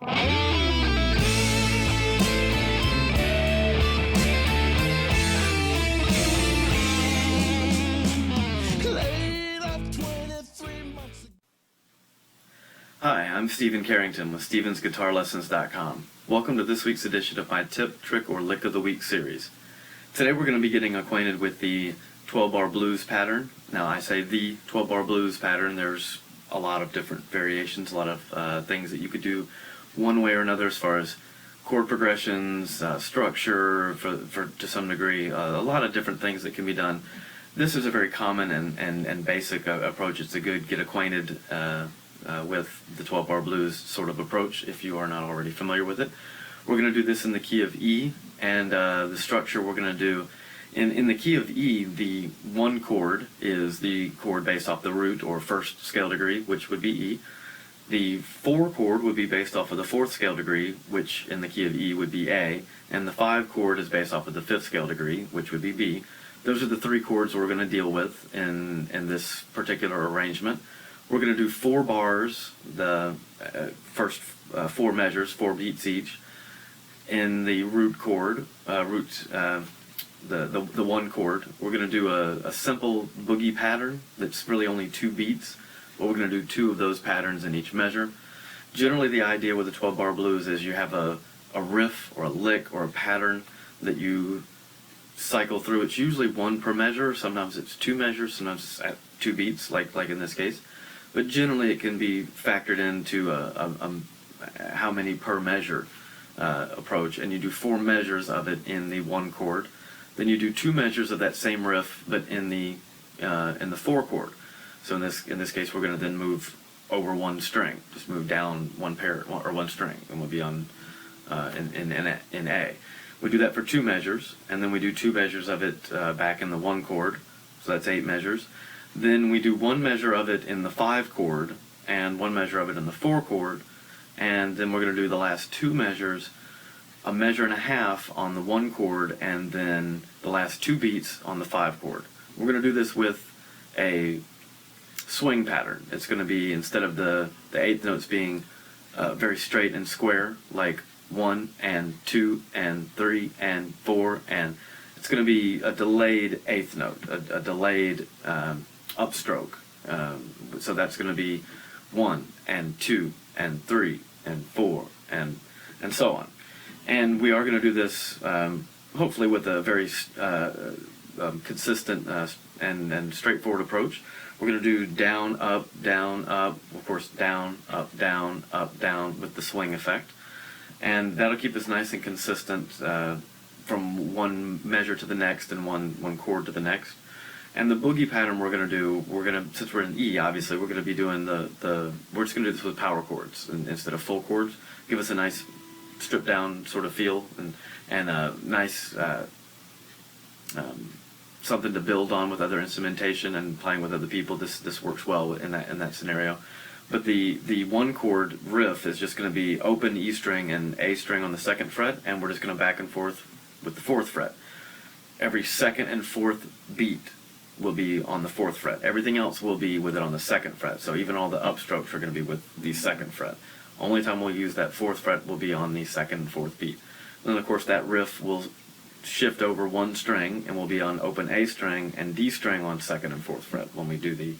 Hi, I'm Stephen Carrington with StevensGuitarLessons.com. Welcome to this week's edition of my Tip, Trick, or Lick of the Week series. Today we're going to be getting acquainted with the 12-bar blues pattern. Now I say the 12-bar blues pattern, there's a lot of different variations, a lot of things that you could do one way or another as far as chord progressions, structure to some degree, a lot of different things that can be done. This is a very common and basic approach. It's a good get acquainted with the 12-bar blues sort of approach if you are not already familiar with it. We're going to do this in the key of E, and the structure we're going to do in the key of E, the one chord is the chord based off the root or first scale degree, which would be E. The 4 chord would be based off of the 4th scale degree, which in the key of E would be A, and the 5 chord is based off of the 5th scale degree, which would be B. Those are the 3 chords we're going to deal with in this particular arrangement. We're going to do 4 bars, the first 4 measures, 4 beats each, in the root chord, the one chord. We're going to do a simple boogie pattern that's really only 2 beats, but we're going to do 2 of those patterns in each measure. Generally the idea with the 12-bar blues is you have a riff or a lick or a pattern that you cycle through. It's usually 1 per measure, sometimes it's 2 measures, sometimes it's at 2 beats, like in this case. But generally it can be factored into how many per measure approach, and you do 4 measures of it in the 1 chord. Then you do 2 measures of that same riff, but in the 4 chord. So in this case, we're going to then move over 1 string, just move down 1 pair or 1 string, and we'll be on in A. We do that for 2 measures, and then we do 2 measures of it back in the 1 chord. So that's 8 measures. Then we do 1 measure of it in the 5 chord and 1 measure of it in the 4 chord, and then we're going to do the last 2 measures, a measure and a half on the 1 chord, and then the last 2 beats on the 5 chord. We're going to do this with a swing pattern. It's going to be, instead of the 8th notes being very straight and square, like 1 and 2 and 3 and 4, and it's going to be a delayed 8th note, a delayed upstroke. So that's going to be 1 and 2 and 3 and 4 and so on. And we are going to do this hopefully with a very consistent and straightforward approach. We're going to do down, up, of course down, up, down, with the swing effect. And that'll keep us nice and consistent from 1 measure to the next and one chord to the next. And the boogie pattern we're going to do, since we're in E, obviously, we're going to be doing we're just going to do this with power chords instead of full chords. Give us a nice stripped down sort of feel and a nice something to build on with other instrumentation and playing with other people. This works well in that scenario. But the 1 chord riff is just going to be open E string and A string on the 2nd fret, and we're just going to back and forth with the 4th fret. Every 2nd and 4th beat will be on the 4th fret. Everything else will be with it on the 2nd fret. So even all the upstrokes are going to be with the 2nd fret. Only time we'll use that 4th fret will be on the 2nd and 4th beat. Then of course that riff will shift over 1 string and will be on open A string and D string on 2nd and 4th fret when we do the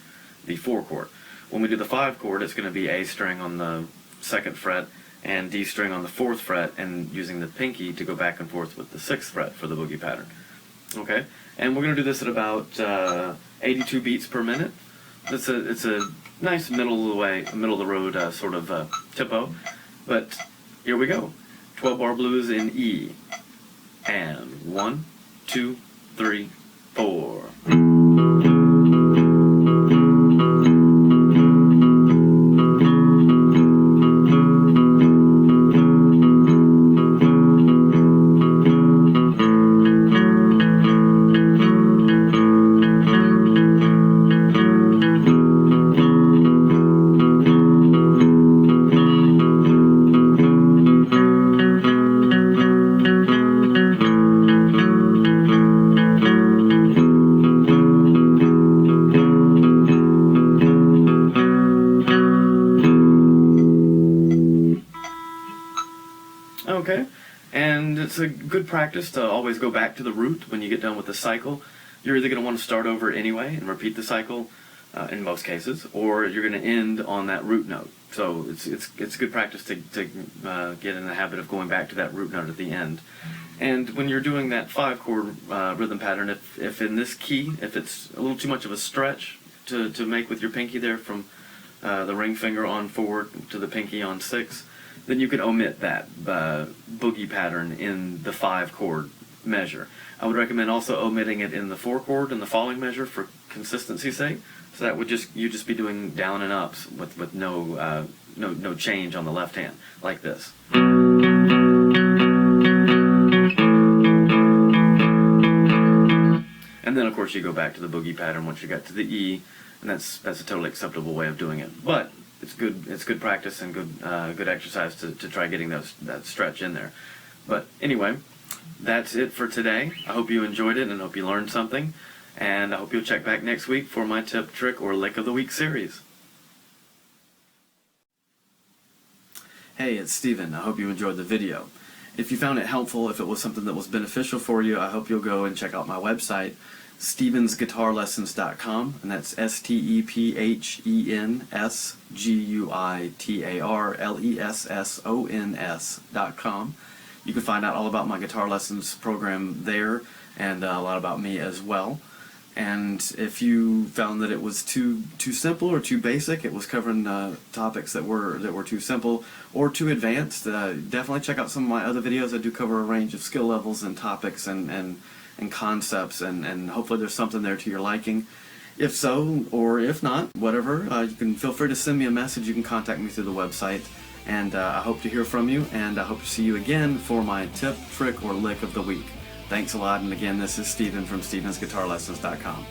4 chord. When we do the 5 chord, it's going to be A string on the 2nd fret and D string on the 4th fret, and using the pinky to go back and forth with the 6th fret for the boogie pattern. Okay, and we're going to do this at about 82 beats per minute. It's a nice middle of the road sort of tempo. But here we go. 12-bar blues in E. And 1, 2, 3, 4. Okay. And it's a good practice to always go back to the root when you get done with the cycle. You're either going to want to start over anyway and repeat the cycle in most cases, or you're going to end on that root note. So it's good practice to get in the habit of going back to that root note at the end. And when you're doing that 5-chord rhythm pattern, if in this key, if it's a little too much of a stretch to make with your pinky there from the ring finger on forward to the pinky on 6, then you can omit that boogie pattern in the 5-chord measure. I would recommend also omitting it in the 4-chord and the falling measure for consistency's sake. So that would you just be doing down and ups with no change on the left hand like this. And then of course you go back to the boogie pattern once you got to the E, and that's a totally acceptable way of doing it. But it's good practice and good exercise to try getting that stretch in there. But anyway, that's it for today. I hope you enjoyed it and hope you learned something. And I hope you'll check back next week for my tip, trick, or lick of the week series. Hey, it's Steven. I hope you enjoyed the video. If you found it helpful, if it was something that was beneficial for you, I hope you'll go and check out my website, stevensguitarlessons.com, and that's StephenGuitarlessons.com. You can find out all about my guitar lessons program there, and a lot about me as well. And if you found that it was too simple or too basic, it was covering topics that were too simple or too advanced, definitely check out some of my other videos. I do cover a range of skill levels and topics and concepts, and hopefully there's something there to your liking. If so, or if not, whatever, you can feel free to send me a message. You can contact me through the website, and I hope to hear from you, and I hope to see you again for my tip, trick, or lick of the week. Thanks a lot, and again, this is Steven from StevensGuitarLessons.com.